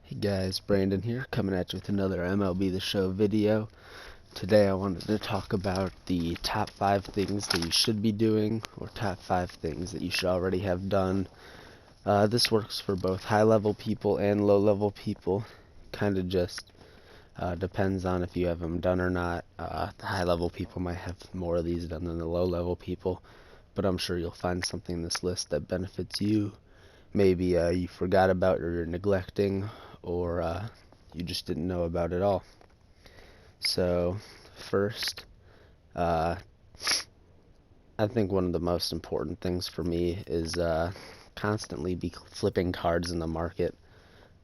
Hey guys, Brandon here, coming at you with another MLB the Show video. Today I wanted to talk about the top 5 things that you should be doing, or top 5 things that you should already have done. This works for both high-level people and low-level people. Kind of just depends on if you have them done or not. The high-level people might have more of these done than the low-level people, but I'm sure you'll find something in this list that benefits you. Maybe you forgot about or you're neglecting, or you just didn't know about it all. So first, I think one of the most important things for me is constantly be flipping cards in the market.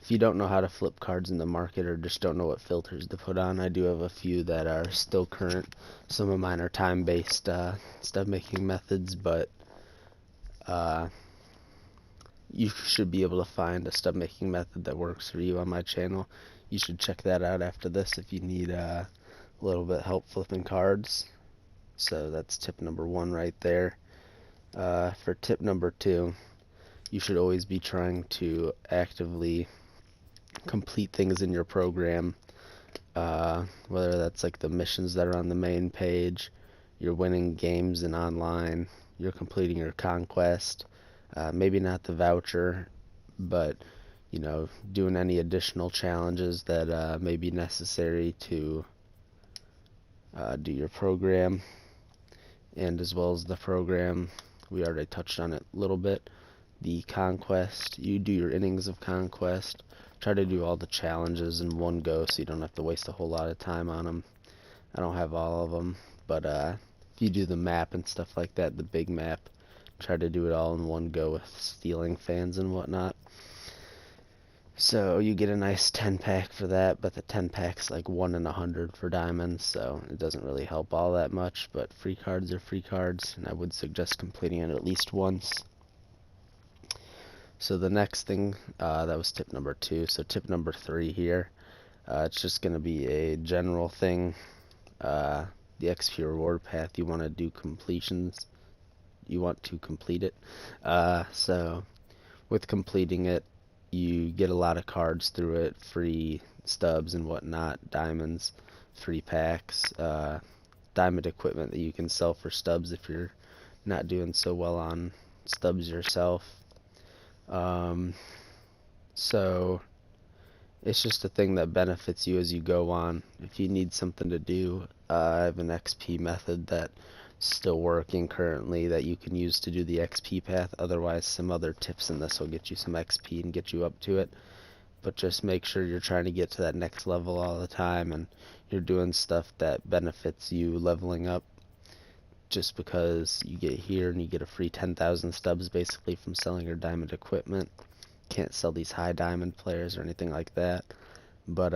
If you don't know how to flip cards in the market or just don't know what filters to put on, I do have a few that are still current. Some of mine are time-based stub making methods, but you should be able to find a stub making method that works for you on my channel. You should check that out after this if you need a little bit help flipping cards. So that's tip number 1 right there. For tip number 2, you should always be trying to actively complete things in your program, whether that's like the missions that are on the main page, you're winning games in online, you're completing your conquest, maybe not the voucher, but doing any additional challenges that may be necessary to do your program. And as well as the program, we already touched on it a little bit. The conquest, you do your innings of conquest. Try to do all the challenges in one go so you don't have to waste a whole lot of time on them. I don't have all of them, but if you do the map and stuff like that, the big map, try to do it all in one go with stealing fans and whatnot. So you get a nice 10-pack for that, but the 10-pack's like 1 in 100 for diamonds, so it doesn't really help all that much. But free cards are free cards, and I would suggest completing it at least once. So the next thing, that was tip number 2. So tip number 3 here, it's just going to be a general thing. The XP reward path, you want to do completions. You want to complete it. So with completing it, you get a lot of cards through it, free stubs and whatnot, diamonds, free packs, diamond equipment that you can sell for stubs if you're not doing so well on stubs yourself. So it's just a thing that benefits you as you go on. If you need something to do, I have an XP method that's still working currently that you can use to do the XP path. Otherwise, some other tips in this will get you some XP and get you up to it. But just make sure you're trying to get to that next level all the time and you're doing stuff that benefits you leveling up. Just because you get here and you get a free 10,000 stubs basically from selling your diamond equipment. Can't sell these high diamond players or anything like that, but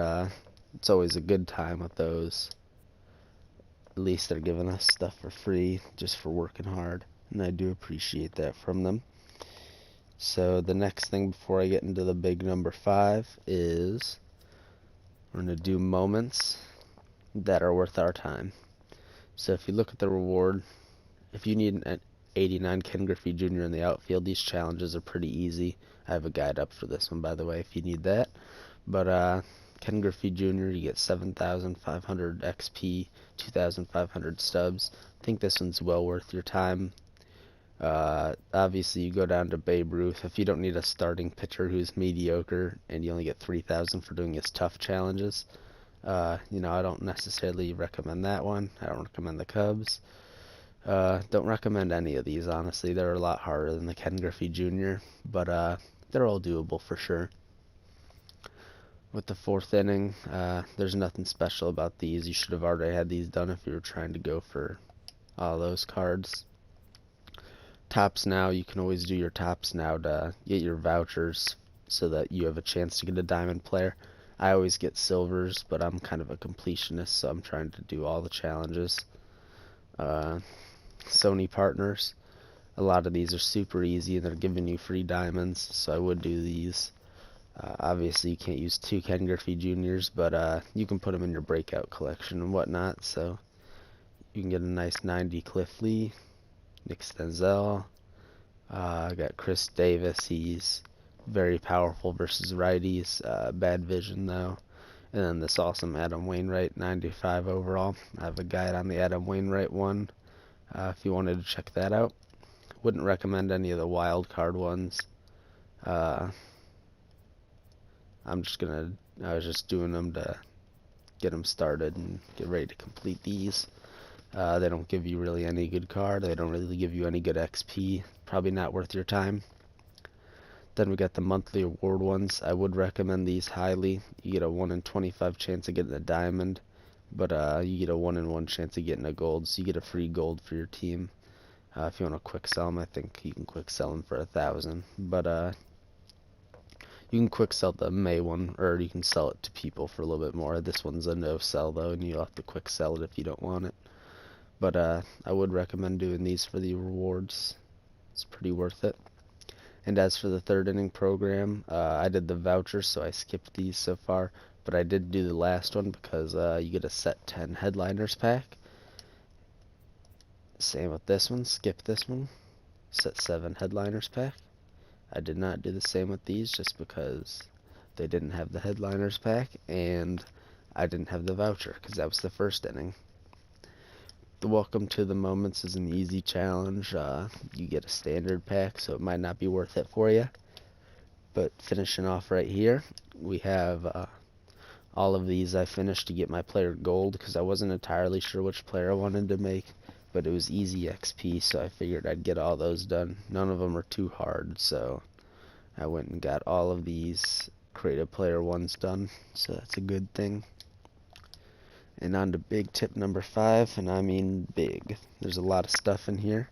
it's always a good time with those. At least they're giving us stuff for free just for working hard, and I do appreciate that from them. So the next thing before I get into the big number 5 is we're going to do moments that are worth our time. So if you look at the reward, if you need an 89 Ken Griffey Jr. in the outfield, these challenges are pretty easy. I have a guide up for this one, by the way, if you need that. But Ken Griffey Jr., you get 7,500 XP, 2,500 stubs. I think this one's well worth your time. Obviously, you go down to Babe Ruth. If you don't need a starting pitcher who's mediocre and you only get 3,000 for doing his tough challenges, I don't necessarily recommend that one. I don't recommend the Cubs. Don't recommend any of these, honestly. They're a lot harder than the Ken Griffey Jr., but they're all doable for sure. With the 4th inning, there's nothing special about these. You should have already had these done if you were trying to go for all those cards. Tops now, you can always do your tops now to get your vouchers so that you have a chance to get a diamond player. I always get silvers, but I'm kind of a completionist, so I'm trying to do all the challenges. Sony partners, a lot of these are super easy and they're giving you free diamonds, so I would do these. Obviously you can't use 2 Ken Griffey Juniors, but you can put them in your breakout collection and whatnot, so you can get a nice 90 Cliff Lee, Nick Stenzel. I got Chris Davis, he's Very powerful versus righties. Bad vision though. And then this awesome Adam Wainwright, 95 overall. I have a guide on the Adam Wainwright one if you wanted to check that out. Wouldn't recommend any of the wild card ones. I was just doing them to get them started and get ready to complete these. They don't give you really any good card. They don't really give you any good XP. Probably not worth your time. Then we got the monthly award ones. I would recommend these highly. You get a 1 in 25 chance of getting a diamond, but you get a 1 in 1 chance of getting a gold, so you get a free gold for your team. If you want to quick sell them, I think you can quick sell them for 1,000. But you can quick sell the May one, or you can sell it to people for a little bit more. This one's a no sell though, and you'll have to quick sell it if you don't want it. But I would recommend doing these for the rewards. It's pretty worth it. And as for the third inning program, I did the vouchers, so I skipped these so far. But I did do the last one because you get a set 10 headliners pack. Same with this one, skip this one. Set 7 headliners pack. I did not do the same with these just because they didn't have the headliners pack, and I didn't have the voucher because that was the first inning. The Welcome to the Moments is an easy challenge. You get a standard pack, so it might not be worth it for you. But finishing off right here, we have all of these I finished to get my player gold because I wasn't entirely sure which player I wanted to make, but it was easy XP, so I figured I'd get all those done. None of them are too hard, so I went and got all of these creative player ones done, so that's a good thing. And on to big tip number 5, and I mean big. There's a lot of stuff in here.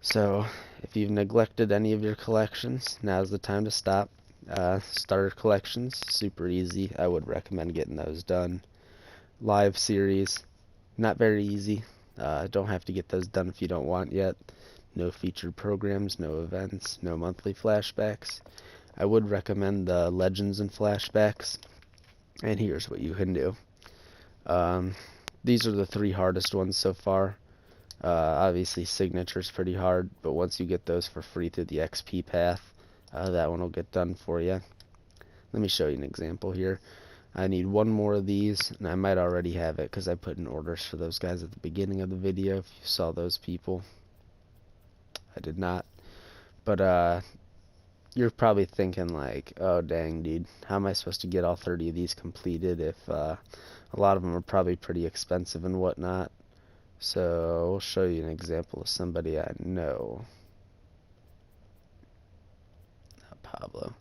So, if you've neglected any of your collections, now's the time to stop. Starter collections, super easy. I would recommend getting those done. Live series, not very easy. Don't have to get those done if you don't want yet. No featured programs, no events, no monthly flashbacks. I would recommend the Legends and flashbacks. And here's what you can do. These are the 3 hardest ones so far. Obviously Signature's pretty hard, but once you get those for free through the XP path, that one will get done for you. Let me show you an example here. I need 1 more of these, and I might already have it because I put in orders for those guys at the beginning of the video, if you saw those people. I did not. But you're probably thinking like, oh dang dude, how am I supposed to get all 30 of these completed if a lot of them are probably pretty expensive and whatnot. So I'll show you an example of somebody I know. Not Pablo.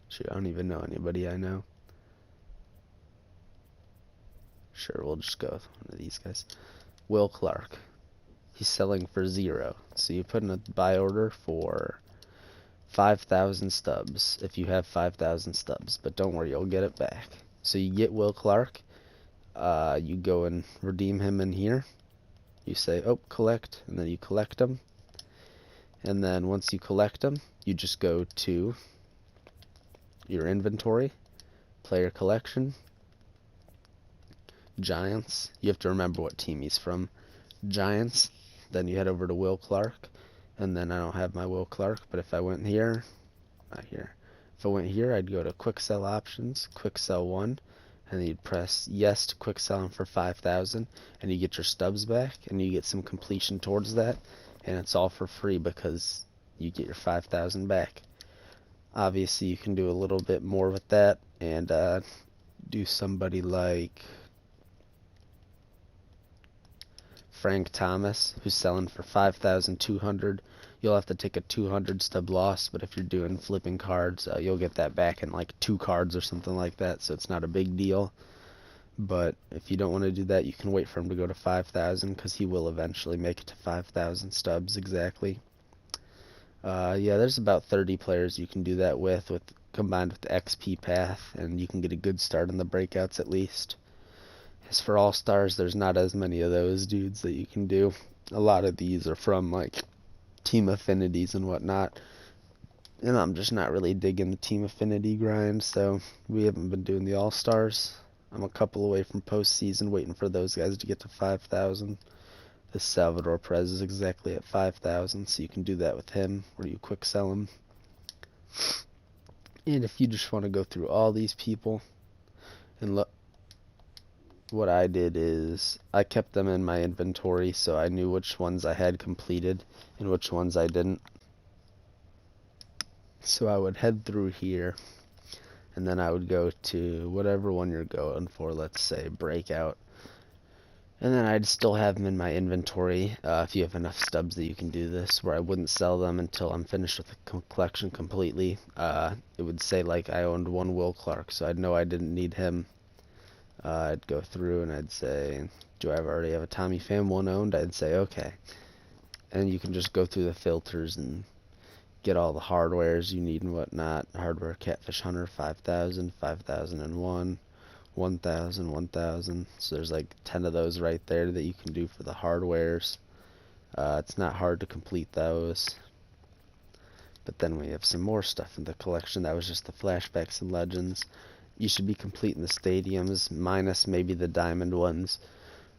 Shoot, I don't even know anybody I know. Sure, we'll just go with one of these guys. Will Clark. He's selling for 0. So you put in a buy order for 5,000 stubs if you have 5,000 stubs. But don't worry, you'll get it back. So you get Will Clark. You go and redeem him in here. You say, oh, collect, and then you collect him. And then once you collect him, you just go to your inventory, player collection, Giants. You have to remember what team he's from. Giants. Then you head over to Will Clark, and then I don't have my Will Clark, but if I went here, not here. If I went here, I'd go to quick sell options, quick sell 1, and then you'd press yes to quick sell him for 5,000, and you get your stubs back, and you get some completion towards that, and it's all for free because you get your 5,000 back. Obviously, you can do a little bit more with that, and do somebody like Frank Thomas, who's selling for 5,200. You'll have to take a 200 stub loss, but if you're doing flipping cards, you'll get that back in like 2 cards or something like that, so it's not a big deal. But if you don't want to do that, you can wait for him to go to 5,000, because he will eventually make it to 5,000 stubs exactly. Yeah, there's about 30 players you can do that with combined with the XP path, and you can get a good start in the breakouts at least. As for All-Stars, there's not as many of those dudes that you can do. A lot of these are from like team affinities and whatnot, and I'm just not really digging the team affinity grind, so we haven't been doing the All-Stars. I'm a couple away from postseason, waiting for those guys to get to 5,000. This Salvador Perez is exactly at 5,000, so you can do that with him, where you quick sell him. And if you just want to go through all these people and look, what I did is I kept them in my inventory so I knew which ones I had completed and which ones I didn't. So I would head through here, and then I would go to whatever one you're going for, let's say Breakout. And then I'd still have them in my inventory if you have enough stubs that you can do this, where I wouldn't sell them until I'm finished with the collection completely. It would say like I owned one Will Clark, so I'd know I didn't need him. I'd go through and I'd say, do I already have a Tommy Pham one owned? I'd say okay. And you can just go through the filters and get all the hardwares you need and whatnot. Hardware Catfish Hunter 5,000, 5,001, 1,000, 1,000. So there's like 10 of those right there that you can do for the hardwares. It's not hard to complete those. But then we have some more stuff in the collection. That was just the flashbacks and legends. You should be completing the stadiums, minus maybe the diamond ones.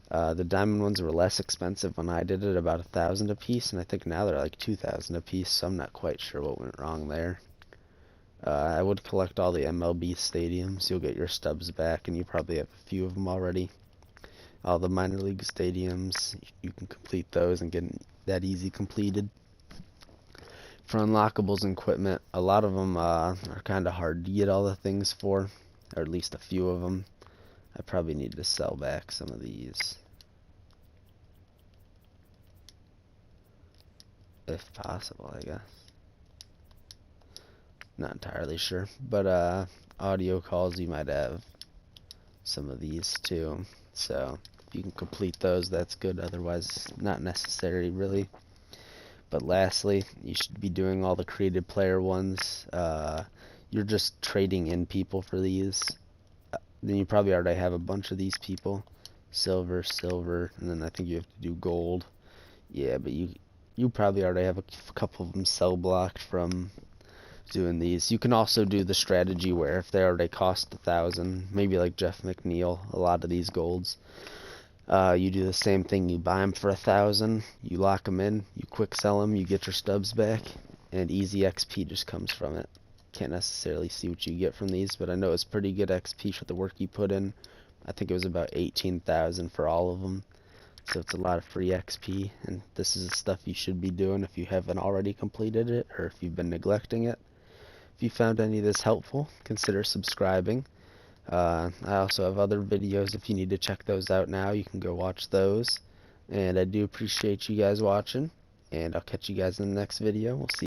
The diamond ones were less expensive when I did it, about 1,000 a piece, and I think now they're like 2,000 a piece, so I'm not quite sure what went wrong there. I would collect all the MLB stadiums. You'll get your stubs back, and you probably have a few of them already. All the minor league stadiums, you can complete those and get that easy completed. For unlockables and equipment, a lot of them are kind of hard to get all the things for, or at least a few of them. I probably need to sell back some of these, if possible, I guess. Not entirely sure, but audio calls, you might have some of these too, so if you can complete those, that's good. Otherwise, not necessary really. But lastly, you should be doing all the created player ones. You're just trading in people for these. Then you probably already have a bunch of these people. Silver, silver, and then I think you have to do gold. Yeah, but you probably already have a couple of them cell blocked from doing these. You can also do the strategy where if they already cost 1,000, maybe like Jeff McNeil, a lot of these golds, you do the same thing. You buy them for 1,000, you lock them in, you quick sell them, you get your stubs back, and easy XP just comes from it. Can't necessarily see what you get from these, but I know it's pretty good XP for the work you put in. I think it was about 18,000 for all of them, so it's a lot of free XP, and this is the stuff you should be doing if you haven't already completed it, or if you've been neglecting it. If you found any of this helpful, consider subscribing. I also have other videos. If you need to check those out now, you can go watch those. And I do appreciate you guys watching, and I'll catch you guys in the next video. We'll see.